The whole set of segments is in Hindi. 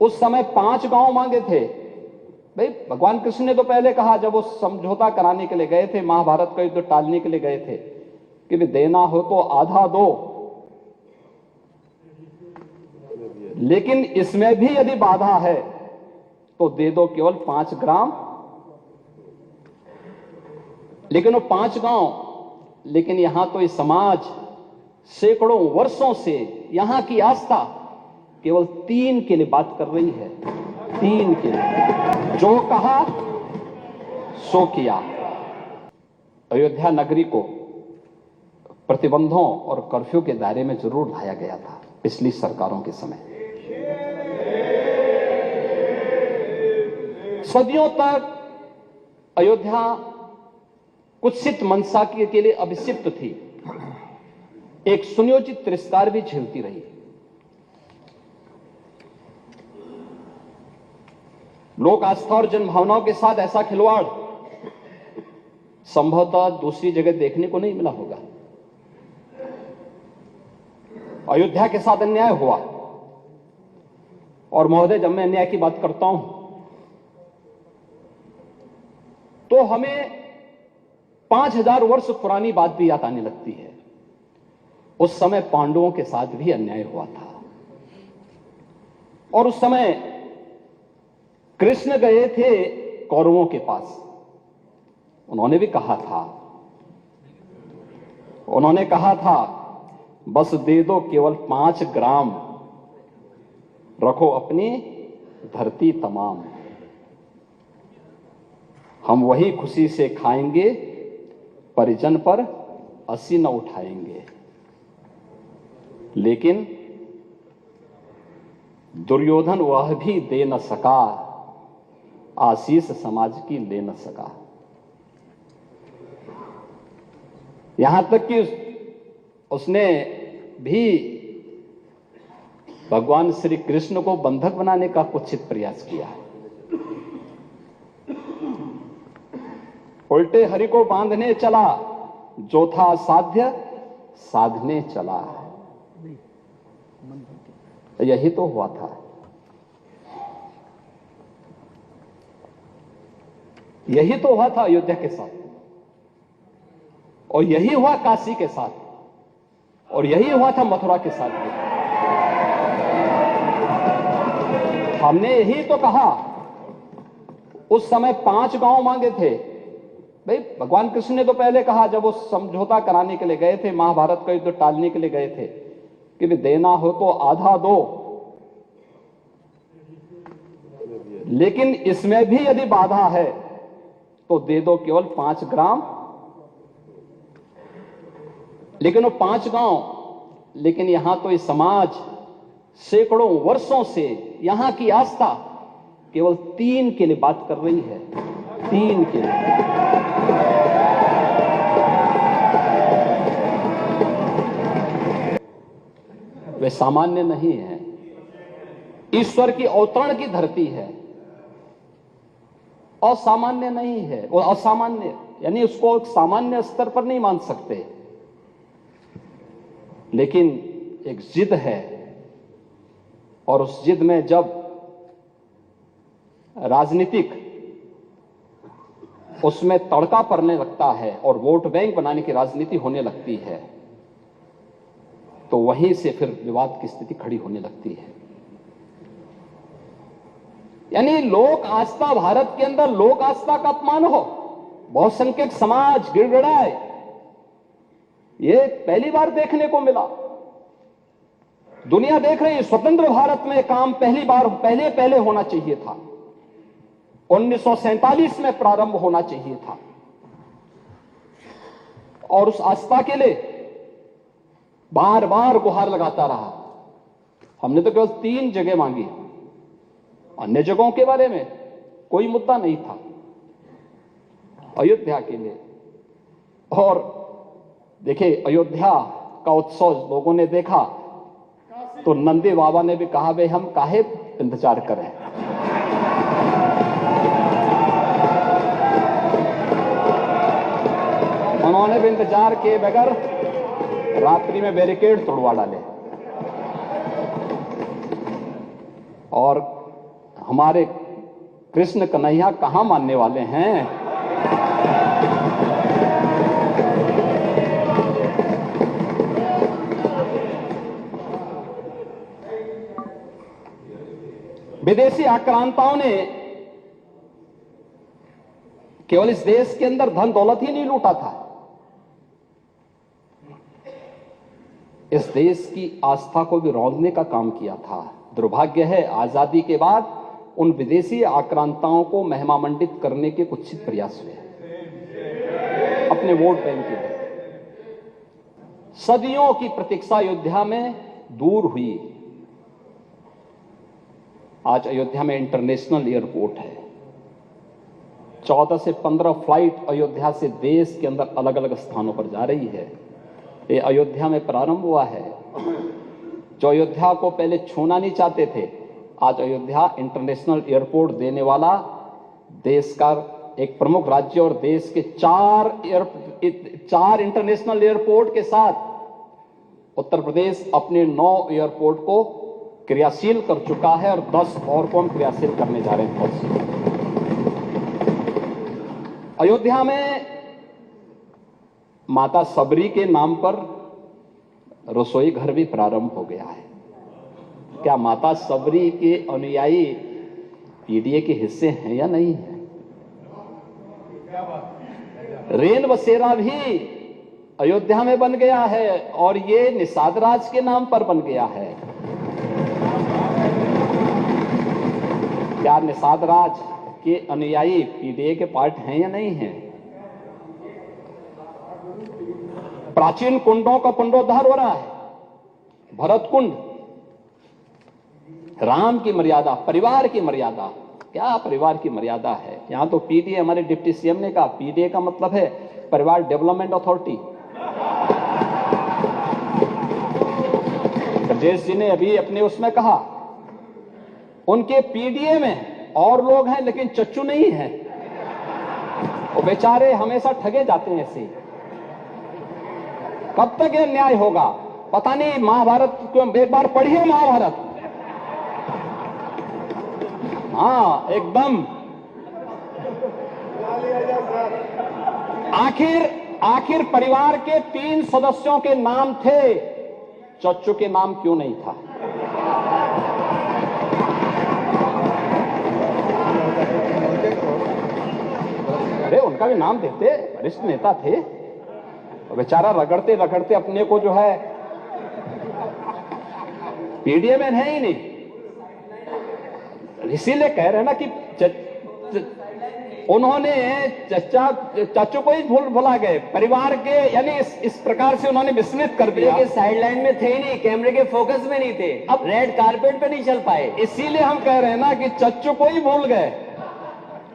उस समय 5 गांव मांगे थे। भाई भगवान कृष्ण ने तो पहले कहा, जब वो समझौता कराने के लिए गए थे, महाभारत का युद्ध टालने के लिए गए थे, कि भी देना हो तो आधा दो, लेकिन इसमें भी यदि बाधा है तो दे दो केवल 5 ग्राम। लेकिन वो 5 गांव, लेकिन यहां तो इस समाज सैकड़ों वर्षों से यहां की आस्था केवल 3 के लिए बात कर रही है। 3 के लिए जो कहा सो किया। अयोध्या नगरी को प्रतिबंधों और कर्फ्यू के दायरे में जरूर लाया गया था पिछली सरकारों के समय। सदियों तक अयोध्या कुत्सित मनसा के लिए अभिषिक्त थी, एक सुनियोजित तिरस्कार भी झेलती रही। लोक आस्था और जनभावनाओं के साथ ऐसा खिलवाड़ संभवतः दूसरी जगह देखने को नहीं मिला होगा। अयोध्या के साथ अन्याय हुआ, और महोदय जब मैं अन्याय की बात करता हूं तो हमें 5000 वर्ष पुरानी बात भी याद आने लगती है। उस समय पांडवों के साथ भी अन्याय हुआ था, और उस समय कृष्ण गए थे कौरवों के पास। उन्होंने भी कहा था बस दे दो केवल 5 ग्राम, रखो अपनी धरती तमाम, हम वही खुशी से खाएंगे, परिजन पर असी न उठाएंगे। लेकिन दुर्योधन वह भी दे न सका, आशीष समाज की ले न सका। यहां तक कि उसने भी भगवान श्री कृष्ण को बंधक बनाने का कुत्सित प्रयास किया है। उल्टे हरि को बांधने चला, जो था असाध्य साधने चला। यही तो हुआ था। यही तो हुआ था अयोध्या के साथ, और यही हुआ काशी के साथ, और यही हुआ था मथुरा के साथ भी। हमने यही तो कहा, उस समय 5 गांव मांगे थे। भाई भगवान कृष्ण ने तो पहले कहा, जब वो समझौता कराने के लिए गए थे, महाभारत का युद्ध टालने के लिए गए थे, कि भी देना हो तो आधा दो, लेकिन इसमें भी यदि बाधा है तो दे दो केवल 5 ग्राम। लेकिन वो 5 गांव, लेकिन यहां तो इस समाज सैकड़ों वर्षों से यहां की आस्था केवल 3 के लिए बात कर रही है। 3 के लिए। वे सामान्य नहीं है, ईश्वर की अवतरण की धरती है। असामान्य नहीं है, वो असामान्य यानी उसको एक सामान्य स्तर पर नहीं मान सकते, लेकिन एक जिद है, और उस जिद में जब राजनीतिक उसमें तड़का पड़ने लगता है और वोट बैंक बनाने की राजनीति होने लगती है, तो वहीं से फिर विवाद की स्थिति खड़ी होने लगती है। यानी लोक आस्था, भारत के अंदर लोक आस्था का अपमान हो, बहुसंख्यक समाज गिड़गिड़ाए, ये पहली बार देखने को मिला। दुनिया देख रही है, स्वतंत्र भारत में काम पहली बार पहले होना चाहिए था। 1947 में प्रारंभ होना चाहिए था, और उस आस्था के लिए बार बार गुहार लगाता रहा। हमने तो केवल 3 जगह मांगी, अन्य जगहों के बारे में कोई मुद्दा नहीं था। अयोध्या के लिए, और देखिए अयोध्या का उत्सव लोगों ने देखा तो नंदी बाबा ने भी कहा, भाई हम काहे इंतजार करें। उन्होंने भी इंतजार किए बगैर रात्रि में बैरिकेड तोड़वा डाले, और हमारे कृष्ण कन्हैया कहां मानने वाले हैं? विदेशी आक्रांताओं ने केवल इस देश के अंदर धन दौलत ही नहीं लूटा था, इस देश की आस्था को भी रौंदने का काम किया था। दुर्भाग्य है, आजादी के बाद उन विदेशी आक्रांताओं को महिमामंडित करने के कुत्सित प्रयास हुए अपने वोट बैंक के लिए। सदियों की प्रतीक्षा अयोध्या में दूर हुई। आज अयोध्या में इंटरनेशनल एयरपोर्ट है। 14 से 15 फ्लाइट अयोध्या से देश के अंदर अलग अलग स्थानों पर जा रही है। ये अयोध्या में प्रारंभ हुआ है। जो अयोध्या को पहले छूना नहीं चाहते थे, आज अयोध्या इंटरनेशनल एयरपोर्ट देने वाला देश का एक प्रमुख राज्य और देश के 4 इंटरनेशनल एयरपोर्ट के साथ उत्तर प्रदेश अपने 9 एयरपोर्ट को क्रियाशील कर चुका है और 10 और को हम क्रियाशील करने जा रहे हैं। अयोध्या में माता सबरी के नाम पर रसोई घर भी प्रारंभ हो गया है। क्या माता सबरी के अनुयायी पीडीए के हिस्से हैं या नहीं है? रेन बसेरा भी अयोध्या में बन गया है और ये निषाद राज के नाम पर बन गया है। क्या निषाद राज के अनुयायी पीडीए के पार्ट हैं या नहीं हैं? प्राचीन कुंडों का पुनरुद्धार हो रहा है। भरत कुंड, राम की मर्यादा, परिवार की मर्यादा, क्या परिवार की मर्यादा है? यहां तो पीडीए, हमारे डिप्टी सीएम ने कहा, पीडीए का मतलब है परिवार डेवलपमेंट अथॉरिटी। ब्रजेश जी ने अभी अपने उसमें कहा उनके पीडीए में और लोग हैं लेकिन चच्चू नहीं है। वो बेचारे हमेशा ठगे जाते हैं ऐसे। कब तक ये न्याय होगा पता नहीं। महाभारत को एक बार पढ़िए, महाभारत। हाँ, एकदम। आखिर परिवार के 3 सदस्यों के नाम थे, चच्चू के नाम क्यों नहीं था? अरे उनका भी नाम देते, वरिष्ठ नेता थे। बेचारा रगड़ते रगड़ते अपने को जो है पीडीए में है ही नहीं। इसीलिए कह रहे हैं ना कि उन्होंने चाचू को ही भुला गए, परिवार के, यानी इस प्रकार से उन्होंने विस्मृत कर दिया कि साइडलाइन में थे ही नहीं, कैमरे के फोकस में नहीं थे, अब रेड कारपेट पे नहीं चल पाए। इसीलिए हम कह रहे हैं ना कि चच्चू को ही भूल गए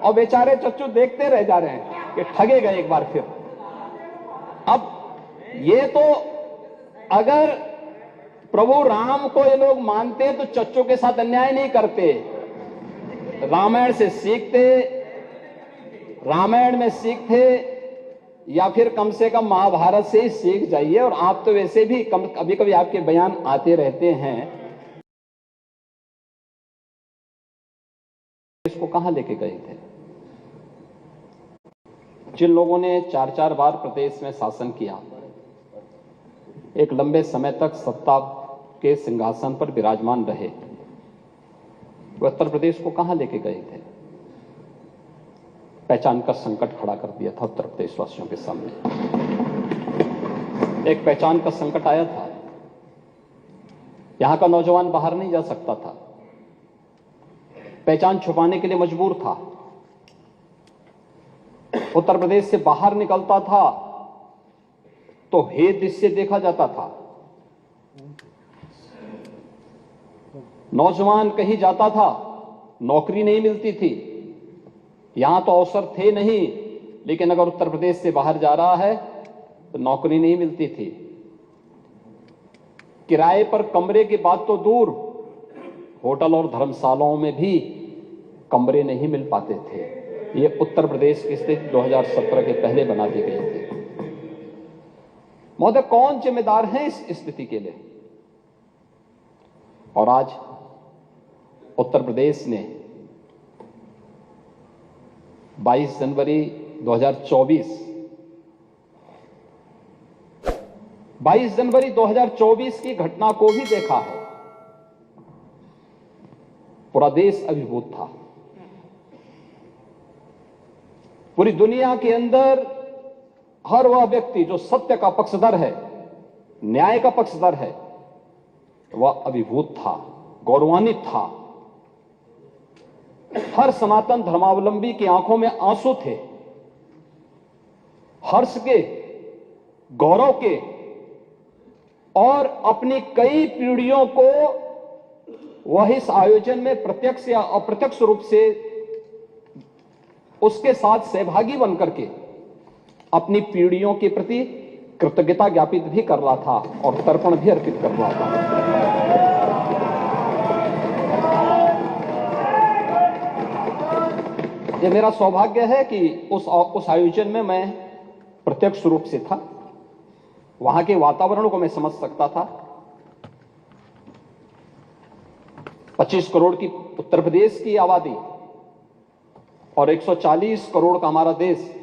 और बेचारे चच्चू देखते रह जा रहे हैं कि ठगे गए एक बार फिर। अब ये तो अगर प्रभु राम को ये लोग मानते तो चच्चू के साथ अन्याय नहीं करते। रामायण से सीखते, रामायण में सीखते, या फिर कम से कम महाभारत से ही सीख जाइए। और आप तो वैसे भी कभी कभी आपके बयान आते रहते हैं। इसको कहां लेके गए थे? जिन लोगों ने 4-4 बार प्रदेश में शासन किया, एक लंबे समय तक सत्ता के सिंहासन पर विराजमान रहे, वो उत्तर प्रदेश को कहां लेके गए थे? पहचान का संकट खड़ा कर दिया था उत्तर प्रदेश वासियों के सामने। एक पहचान का संकट आया था। यहां का नौजवान बाहर नहीं जा सकता था, पहचान छुपाने के लिए मजबूर था। उत्तर प्रदेश से बाहर निकलता था तो हे दृश्य देखा जाता था। नौजवान कहीं जाता था, नौकरी नहीं मिलती थी। यहां तो अवसर थे नहीं, लेकिन अगर उत्तर प्रदेश से बाहर जा रहा है तो नौकरी नहीं मिलती थी। किराए पर कमरे की बात तो दूर, होटल और धर्मशालाओं में भी कमरे नहीं मिल पाते थे। ये उत्तर प्रदेश की स्थिति 2017 के पहले बना दी गई थी। महोदय, कौन जिम्मेदार है इस स्थिति के लिए? और आज उत्तर प्रदेश ने 22 जनवरी 2024 22 जनवरी 2024 की घटना को भी देखा है। पूरा देश अभिभूत था। पूरी दुनिया के अंदर हर वह व्यक्ति जो सत्य का पक्षधर है, न्याय का पक्षधर है, वह अभिभूत था, गौरवान्वित था। हर सनातन धर्मावलंबी की आंखों में आंसू थे, हर्ष के, गौरव के, और अपनी कई पीढ़ियों को वह इस आयोजन में प्रत्यक्ष या अप्रत्यक्ष रूप से उसके साथ सहभागी बनकर के अपनी पीढ़ियों के प्रति कृतज्ञता ज्ञापित भी कर रहा था और तर्पण भी अर्पित कर रहा था। यह मेरा सौभाग्य है कि उस आयोजन में मैं प्रत्यक्ष रूप से था। वहां के वातावरण को मैं समझ सकता था। 25 करोड़ की उत्तर प्रदेश की आबादी और 140 करोड़ का हमारा देश,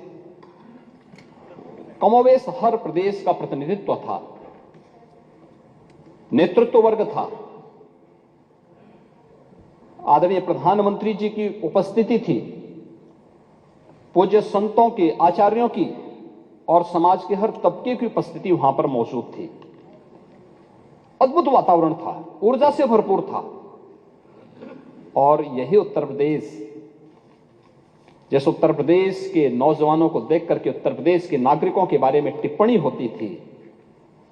कमोवेश हर प्रदेश का प्रतिनिधित्व था, नेतृत्व वर्ग था। आदरणीय प्रधानमंत्री जी की उपस्थिति थी, पूज्य संतों के, आचार्यों की और समाज के हर तबके की उपस्थिति वहां पर मौजूद थी। अद्भुत वातावरण था, ऊर्जा से भरपूर था। और यही उत्तर प्रदेश, जैसे उत्तर प्रदेश के नौजवानों को देख करके उत्तर प्रदेश के नागरिकों के बारे में टिप्पणी होती थी,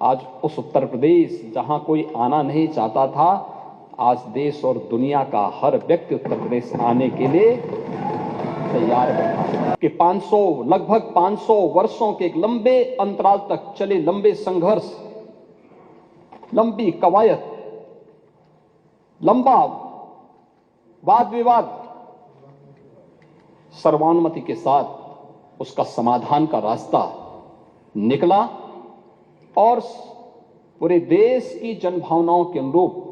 आज उस उत्तर प्रदेश जहां कोई आना नहीं चाहता था, आज देश और दुनिया का हर व्यक्ति उत्तर प्रदेश आने के लिए तैयार बैठा कि लगभग 500 वर्षों के एक लंबे अंतराल तक चले लंबे संघर्ष, लंबी कवायद, लंबा वाद विवाद, सर्वानुमति के साथ उसका समाधान का रास्ता निकला और पूरे देश की जनभावनाओं के अनुरूप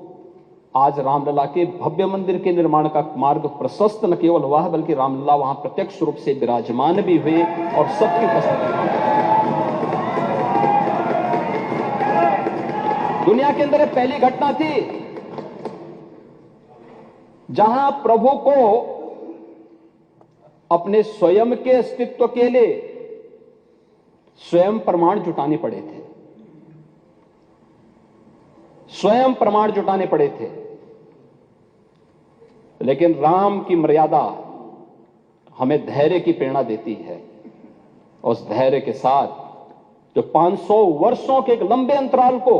आज रामलला के भव्य मंदिर के निर्माण का मार्ग प्रशस्त न केवल हुआ है, बल्कि रामलला वहां प्रत्यक्ष रूप से विराजमान भी हुए और सबकी उपस्थिति। दुनिया के अंदर पहली घटना थी जहां प्रभु को अपने स्वयं के अस्तित्व के लिए स्वयं प्रमाण जुटाने पड़े थे, स्वयं प्रमाण जुटाने पड़े थे। लेकिन राम की मर्यादा हमें धैर्य की प्रेरणा देती है। उस धैर्य के साथ जो 500 वर्षों के एक लंबे अंतराल को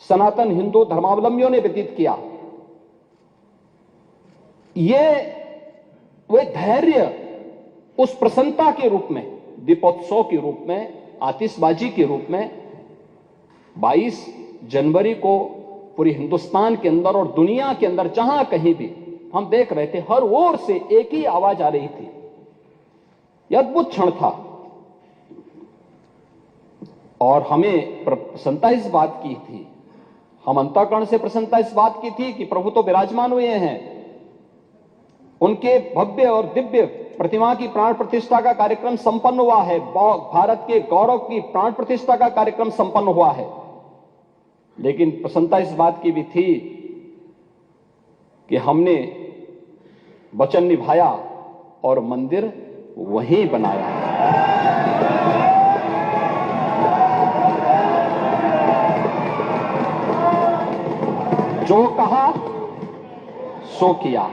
सनातन हिंदू धर्मावलंबियों ने व्यतीत किया, ये वे धैर्य उस प्रसन्नता के रूप में, दीपोत्सव के रूप में, आतिशबाजी के रूप में 22 जनवरी को पूरी हिंदुस्तान के अंदर और दुनिया के अंदर जहां कहीं भी हम देख रहे थे, हर ओर से एक ही आवाज आ रही थी। यह अद्भुत क्षण था और हमें प्रसन्नता इस बात की थी, हम अंतःकरण से प्रसन्नता इस बात की थी कि प्रभु तो विराजमान हुए हैं, उनके भव्य और दिव्य प्रतिमा की प्राण प्रतिष्ठा का कार्यक्रम संपन्न हुआ है, भारत के गौरव की प्राण प्रतिष्ठा का कार्यक्रम संपन्न हुआ है। लेकिन प्रसन्नता इस बात की भी थी कि हमने वचन निभाया और मंदिर वहीं बनाया। जो कहा सो किया।